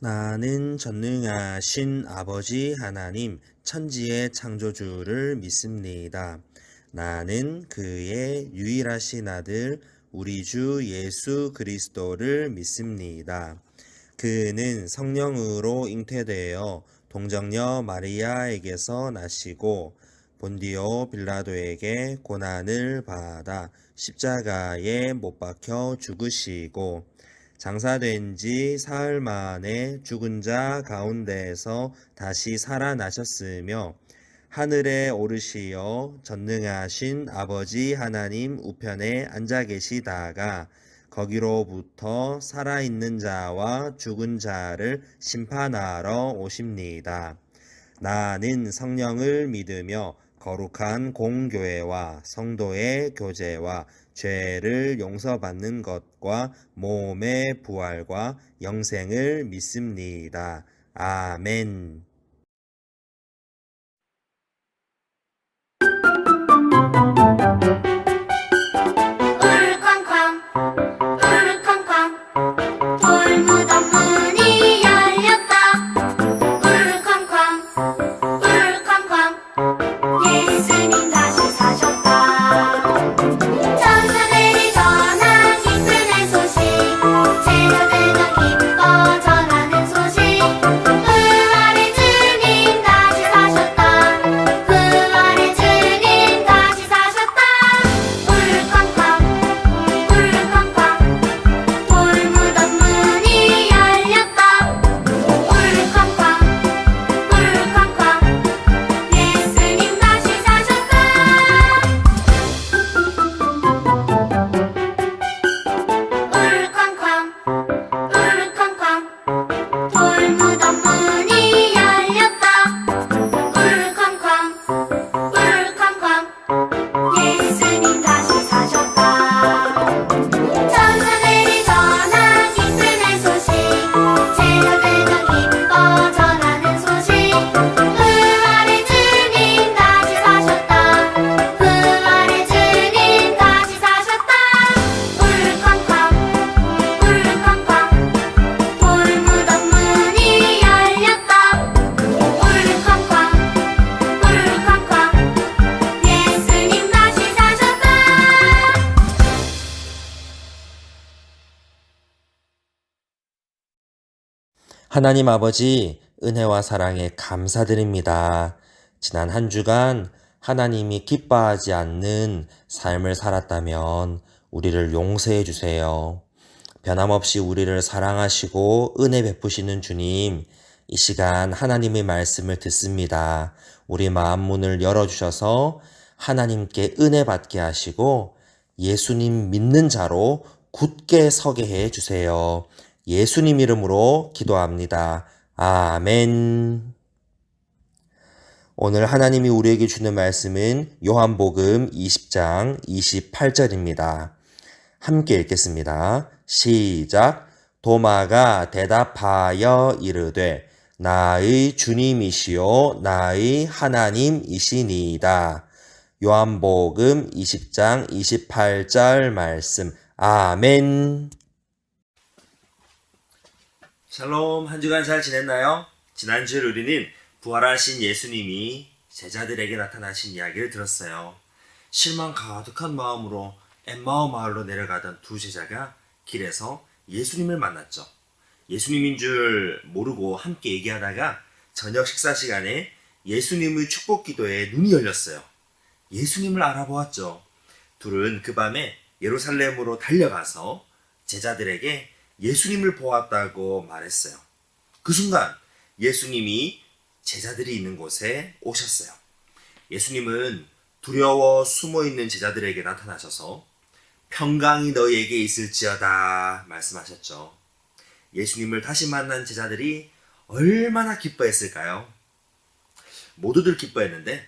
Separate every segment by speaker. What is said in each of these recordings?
Speaker 1: 나는 전능하신 아버지 하나님 천지의 창조주를 믿습니다. 나는 그의 유일하신 아들 우리 주 예수 그리스도를 믿습니다. 그는 성령으로 잉태되어 동정녀 마리아에게서 나시고 본디오 빌라도에게 고난을 받아 십자가에 못 박혀 죽으시고 장사된 지 사흘 만에 죽은 자 가운데에서 다시 살아나셨으며 하늘에 오르시어 전능하신 아버지 하나님 우편에 앉아 계시다가 거기로부터 살아있는 자와 죽은 자를 심판하러 오십니다. 나는 성령을 믿으며 거룩한 공교회와 성도의 교제와 죄를 용서받는 것과 몸의 부활과 영생을 믿습니다. 아멘.
Speaker 2: 울쾅쾅 울쾅쾅 돌무덤 문이 열렸다. 울쾅쾅 울쾅쾅 예수님 다시 사셨다. 천사들이 전한 기쁨의 소식, 제자들과 기뻐 전하는 소식. 부활의 주님 다시 사셨다. 부활의 주님 다시 사셨다. 울쾅쾅 울쾅쾅 돌무덤 문이 열렸다. 울쾅쾅 울쾅쾅 예수님 다시 사셨다. 울쾅쾅 울쾅쾅 돌무덤 문이 열렸다. 울쾅쾅 울쾅쾅 예수님 다시 사셨다. 천사들이 전한 기쁨의 소식, 제자들과 기뻐 전하는 소식. 부활의 주님 다시 사셨다. 부활의 주님 다시 사셨다. 울쾅쾅 울쾅쾅 돌무덤 문이 열렸다. 울쾅쾅 울쾅쾅 예수님 다시 사셨다.
Speaker 1: 하나님 아버지, 은혜와 사랑에 감사드립니다. 지난 한 주간 하나님이 기뻐하지 않는 삶을 살았다면 우리를 용서해 주세요. 변함없이 우리를 사랑하시고 은혜 베푸시는 주님, 이 시간 하나님의 말씀을 듣습니다. 우리 마음 문을 열어주셔서 하나님께 은혜 받게 하시고 예수님 믿는 자로 굳게 서게 해 주세요. 예수님 이름으로 기도합니다. 아멘. 오늘 하나님이 우리에게 주는 말씀은 요한복음 20장 28절입니다. 함께 읽겠습니다. 시작. 도마가 대답하여 이르되 나의 주님이시요 나의 하나님이시니이다. 요한복음 20장 28절 말씀. 아멘. 샬롬, 한 주간 잘 지냈나요? 지난주에 우리는 부활하신 예수님이 제자들에게 나타나신 이야기를 들었어요. 실망 가득한 마음으로 엠마오 마을로 내려가던 두 제자가 길에서 예수님을 만났죠. 예수님인 줄 모르고 함께 얘기하다가 저녁 식사 시간에 예수님의 축복 기도에 눈이 열렸어요. 예수님을 알아보았죠. 둘은 그 밤에 예루살렘으로 달려가서 제자들에게 예수님을 보았다고 말했어요. 그 순간 예수님이 제자들이 있는 곳에 오셨어요. 예수님은 두려워 숨어있는 제자들에게 나타나셔서 평강이 너희에게 있을지어다 말씀하셨죠. 예수님을 다시 만난 제자들이 얼마나 기뻐했을까요? 모두들 기뻐했는데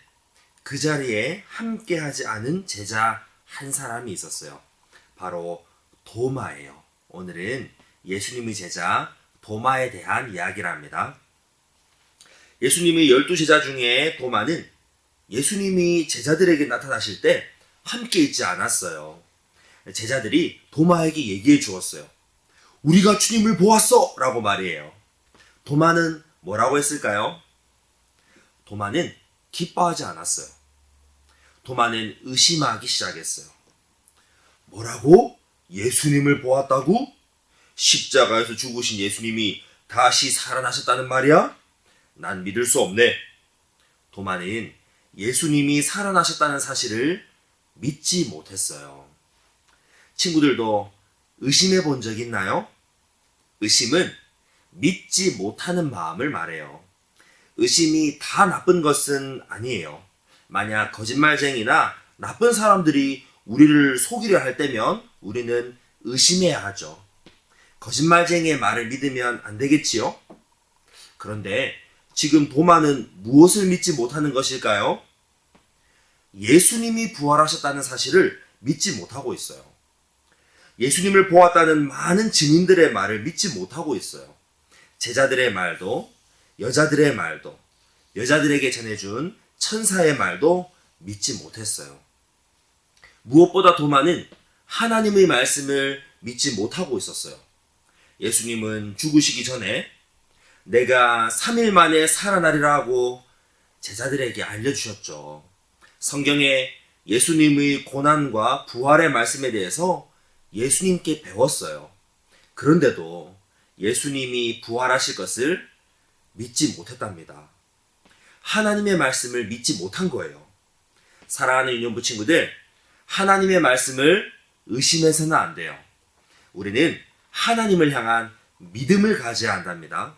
Speaker 1: 그 자리에 함께하지 않은 제자 한 사람이 있었어요. 바로 도마예요. 오늘은 예수님의 제자 도마에 대한 이야기를 합니다. 예수님의 12제자 중에 도마는 예수님이 제자들에게 나타나실 때 함께 있지 않았어요. 제자들이 도마에게 얘기해 주었어요. 우리가 주님을 보았어! 라고 말이에요. 도마는 뭐라고 했을까요? 도마는 기뻐하지 않았어요. 도마는 의심하기 시작했어요. 뭐라고? 예수님을 보았다고? 십자가에서 죽으신 예수님이 다시 살아나셨다는 말이야? 난 믿을 수 없네. 도마는 예수님이 살아나셨다는 사실을 믿지 못했어요. 친구들도 의심해 본 적 있나요? 의심은 믿지 못하는 마음을 말해요. 의심이 다 나쁜 것은 아니에요. 만약 거짓말쟁이나 나쁜 사람들이 우리를 속이려 할 때면 우리는 의심해야 하죠. 거짓말쟁이의 말을 믿으면 안 되겠지요? 그런데 지금 도마는 무엇을 믿지 못하는 것일까요? 예수님이 부활하셨다는 사실을 믿지 못하고 있어요. 예수님을 보았다는 많은 증인들의 말을 믿지 못하고 있어요. 제자들의 말도, 여자들의 말도, 여자들에게 전해준 천사의 말도 믿지 못했어요. 무엇보다 도마는 하나님의 말씀을 믿지 못하고 있었어요. 예수님은 죽으시기 전에 내가 3일 만에 살아나리라고 제자들에게 알려주셨죠. 성경에 예수님의 고난과 부활의 말씀에 대해서 예수님께 배웠어요. 그런데도 예수님이 부활하실 것을 믿지 못했답니다. 하나님의 말씀을 믿지 못한 거예요. 사랑하는 유년부 친구들, 하나님의 말씀을 의심해서는 안 돼요. 우리는 하나님을 향한 믿음을 가져야 한답니다.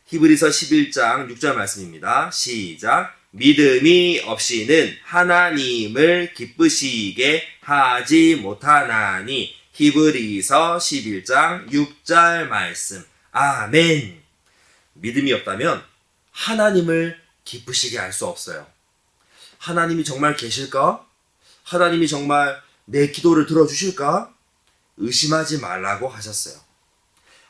Speaker 1: 히브리서 11장 6절 말씀입니다. 시작. 믿음이 없이는 하나님을 기쁘시게 하지 못하나니. 히브리서 11장 6절 말씀. 아멘. 믿음이 없다면 하나님을 기쁘시게 할 수 없어요. 하나님이 정말 계실까? 하나님이 정말 내 기도를 들어주실까? 의심하지 말라고 하셨어요.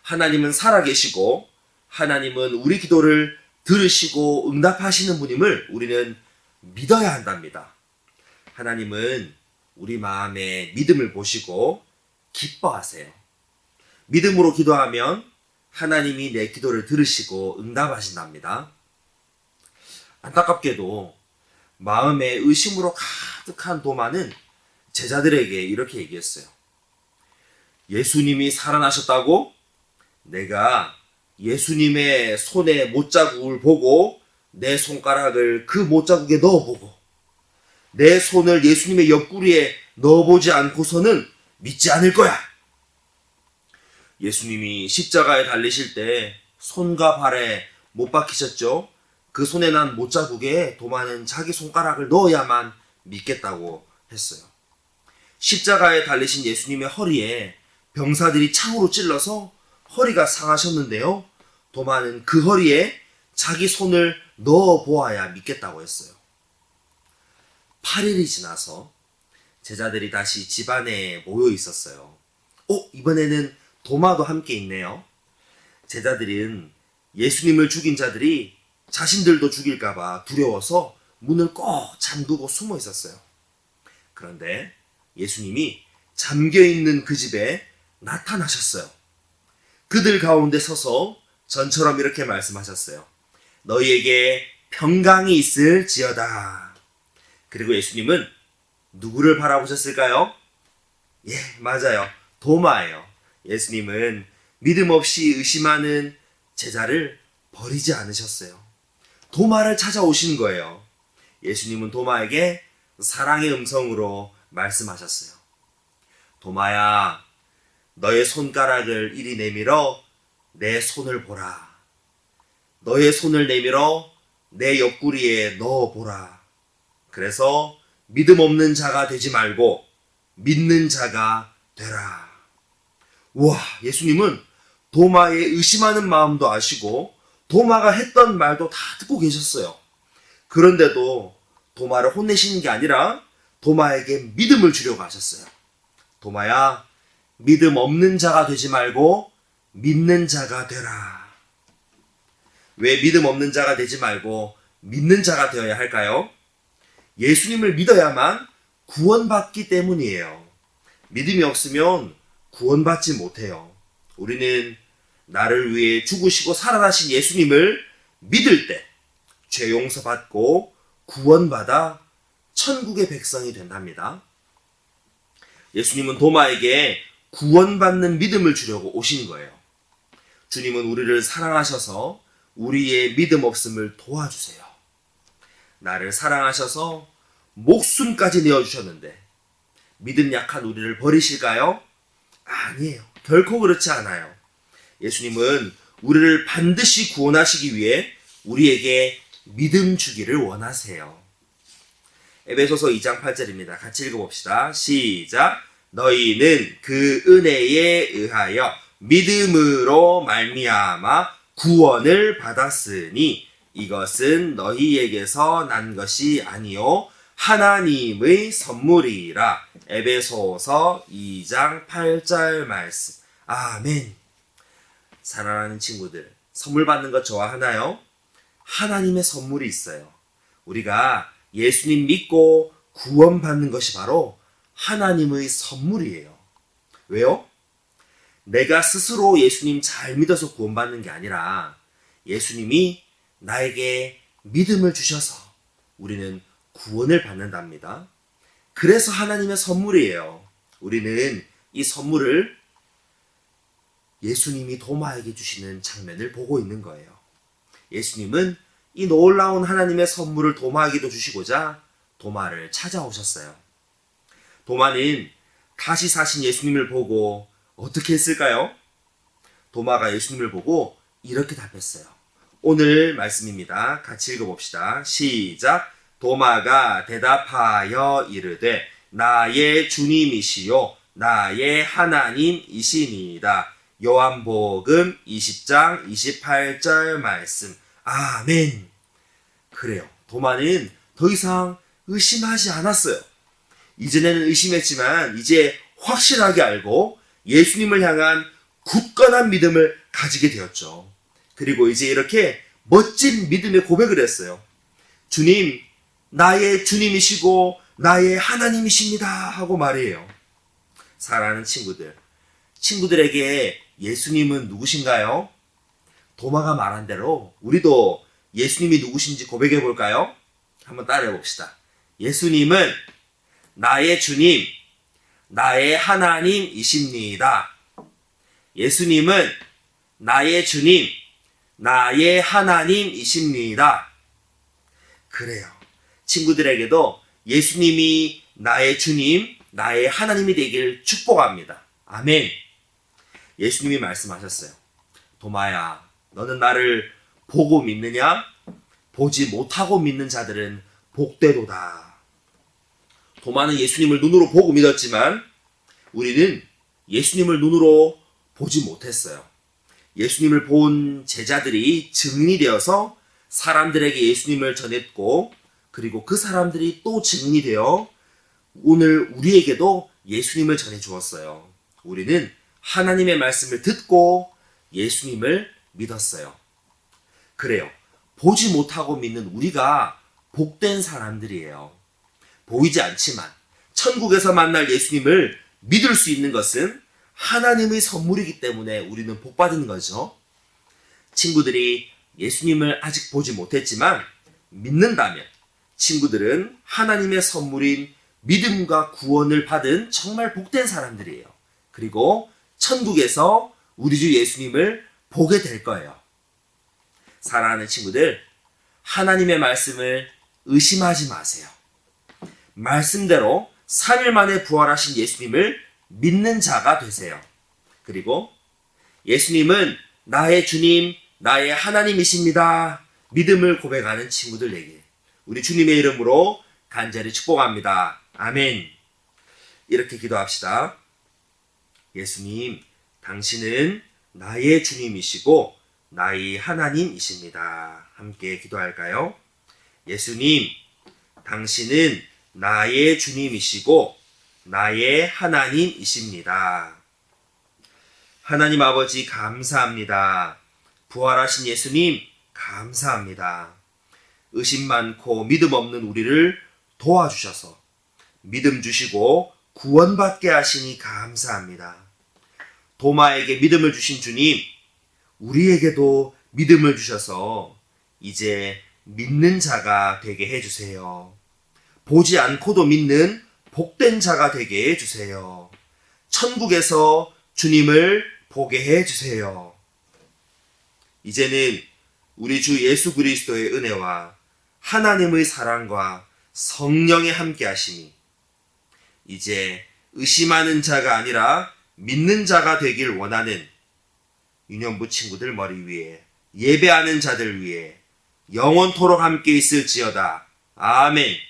Speaker 1: 하나님은 살아계시고 하나님은 우리 기도를 들으시고 응답하시는 분임을 우리는 믿어야 한답니다. 하나님은 우리 마음의 믿음을 보시고 기뻐하세요. 믿음으로 기도하면 하나님이 내 기도를 들으시고 응답하신답니다. 안타깝게도 마음에 의심으로 가득한 도마는 제자들에게 이렇게 얘기했어요. 예수님이 살아나셨다고? 내가 예수님의 손의 못자국을 보고 내 손가락을 그 못자국에 넣어보고 내 손을 예수님의 옆구리에 넣어보지 않고서는 믿지 않을 거야. 예수님이 십자가에 달리실 때 손과 발에 못 박히셨죠? 그 손에 난 못자국에 도마는 자기 손가락을 넣어야만 믿겠다고 했어요. 십자가에 달리신 예수님의 허리에 병사들이 창으로 찔러서 허리가 상하셨는데요. 도마는 그 허리에 자기 손을 넣어보아야 믿겠다고 했어요. 8일이 지나서 제자들이 다시 집안에 모여 있었어요. 이번에는 도마도 함께 있네요. 제자들은 예수님을 죽인 자들이 자신들도 죽일까봐 두려워서 문을 꼭 잠그고 숨어 있었어요. 그런데 예수님이 잠겨있는 그 집에 나타나셨어요. 그들 가운데 서서 전처럼 이렇게 말씀하셨어요. 너희에게 평강이 있을지어다. 그리고 예수님은 누구를 바라보셨을까요? 예, 맞아요. 도마예요. 예수님은 믿음 없이 의심하는 제자를 버리지 않으셨어요. 도마를 찾아오신 거예요. 예수님은 도마에게 사랑의 음성으로 말씀하셨어요. 도마야, 너의 손가락을 이리 내밀어 내 손을 보라. 너의 손을 내밀어 내 옆구리에 넣어보라. 그래서 믿음 없는 자가 되지 말고 믿는 자가 되라. 우와, 예수님은 도마의 의심하는 마음도 아시고 도마가 했던 말도 다 듣고 계셨어요. 그런데도 도마를 혼내시는 게 아니라 도마에게 믿음을 주려고 하셨어요. 도마야, 믿음 없는 자가 되지 말고 믿는 자가 되라. 왜 믿음 없는 자가 되지 말고 믿는 자가 되어야 할까요? 예수님을 믿어야만 구원받기 때문이에요. 믿음이 없으면 구원받지 못해요. 우리는 나를 위해 죽으시고 살아나신 예수님을 믿을 때 죄 용서받고 구원받아 천국의 백성이 된답니다. 예수님은 도마에게 구원받는 믿음을 주려고 오신 거예요. 주님은 우리를 사랑하셔서 우리의 믿음 없음을 도와주세요. 나를 사랑하셔서 목숨까지 내어주셨는데 믿음 약한 우리를 버리실까요? 아니에요. 결코 그렇지 않아요. 예수님은 우리를 반드시 구원하시기 위해 우리에게 믿음 주기를 원하세요. 에베소서 2장 8절입니다. 같이 읽어봅시다. 시작. 너희는 그 은혜에 의하여 믿음으로 말미암아 구원을 받았으니 이것은 너희에게서 난 것이 아니요 하나님의 선물이라. 에베소서 2장 8절 말씀. 아멘. 사랑하는 친구들, 선물 받는 것 좋아하나요? 하나님의 선물이 있어요. 우리가 예수님 믿고 구원받는 것이 바로 하나님의 선물이에요. 왜요? 내가 스스로 예수님 잘 믿어서 구원받는 게 아니라 예수님이 나에게 믿음을 주셔서 우리는 구원을 받는답니다. 그래서 하나님의 선물이에요. 우리는 이 선물을 예수님이 도마에게 주시는 장면을 보고 있는 거예요. 예수님은 이 놀라운 하나님의 선물을 도마에게도 주시고자 도마를 찾아오셨어요. 도마는 다시 사신 예수님을 보고 어떻게 했을까요? 도마가 예수님을 보고 이렇게 답했어요. 오늘 말씀입니다. 같이 읽어봅시다. 시작. 도마가 대답하여 이르되 나의 주님이시요 나의 하나님이시니이다. 요한복음 20장 28절 말씀. 아멘. 그래요. 도마는 더 이상 의심하지 않았어요. 이전에는 의심했지만 이제 확실하게 알고 예수님을 향한 굳건한 믿음을 가지게 되었죠. 그리고 이제 이렇게 멋진 믿음의 고백을 했어요. 주님, 나의 주님이시고 나의 하나님이십니다 하고 말이에요. 사랑하는 친구들에게 예수님은 누구신가요? 도마가 말한 대로 우리도 예수님이 누구신지 고백해 볼까요? 한번 따라해 봅시다. 예수님은 나의 주님, 나의 하나님이십니다. 예수님은 나의 주님, 나의 하나님이십니다. 그래요. 친구들에게도 예수님이 나의 주님, 나의 하나님이 되기를 축복합니다. 아멘. 예수님이 말씀하셨어요. 도마야, 너는 나를 보고 믿느냐? 보지 못하고 믿는 자들은 복되도다. 도마는 예수님을 눈으로 보고 믿었지만 우리는 예수님을 눈으로 보지 못했어요. 예수님을 본 제자들이 증인이 되어서 사람들에게 예수님을 전했고 그리고 그 사람들이 또 증인이 되어 오늘 우리에게도 예수님을 전해 주었어요. 우리는 하나님의 말씀을 듣고 예수님을 믿었어요. 그래요. 보지 못하고 믿는 우리가 복된 사람들이에요. 보이지 않지만 천국에서 만날 예수님을 믿을 수 있는 것은 하나님의 선물이기 때문에 우리는 복받은 거죠. 친구들이 예수님을 아직 보지 못했지만 믿는다면 친구들은 하나님의 선물인 믿음과 구원을 받은 정말 복된 사람들이에요. 그리고 천국에서 우리 주 예수님을 보게 될 거예요. 사랑하는 친구들, 하나님의 말씀을 의심하지 마세요. 말씀대로 3일 만에 부활하신 예수님을 믿는 자가 되세요. 그리고 예수님은 나의 주님, 나의 하나님이십니다. 믿음을 고백하는 친구들에게 우리 주님의 이름으로 간절히 축복합니다. 아멘. 이렇게 기도합시다. 예수님, 당신은 나의 주님이시고 나의 하나님이십니다. 함께 기도할까요? 예수님, 당신은 나의 주님이시고 나의 하나님이십니다. 하나님 아버지 감사합니다. 부활하신 예수님 감사합니다. 의심 많고 믿음 없는 우리를 도와주셔서 믿음 주시고 구원받게 하시니 감사합니다. 도마에게 믿음을 주신 주님, 우리에게도 믿음을 주셔서 이제 믿는 자가 되게 해주세요. 보지 않고도 믿는 복된 자가 되게 해주세요. 천국에서 주님을 보게 해주세요. 이제는 우리 주 예수 그리스도의 은혜와 하나님의 사랑과 성령의 함께하심이 이제 의심하는 자가 아니라 믿는 자가 되길 원하는 유년부 친구들 머리 위에 예배하는 자들 위에 영원토록 함께 있을지어다. 아멘.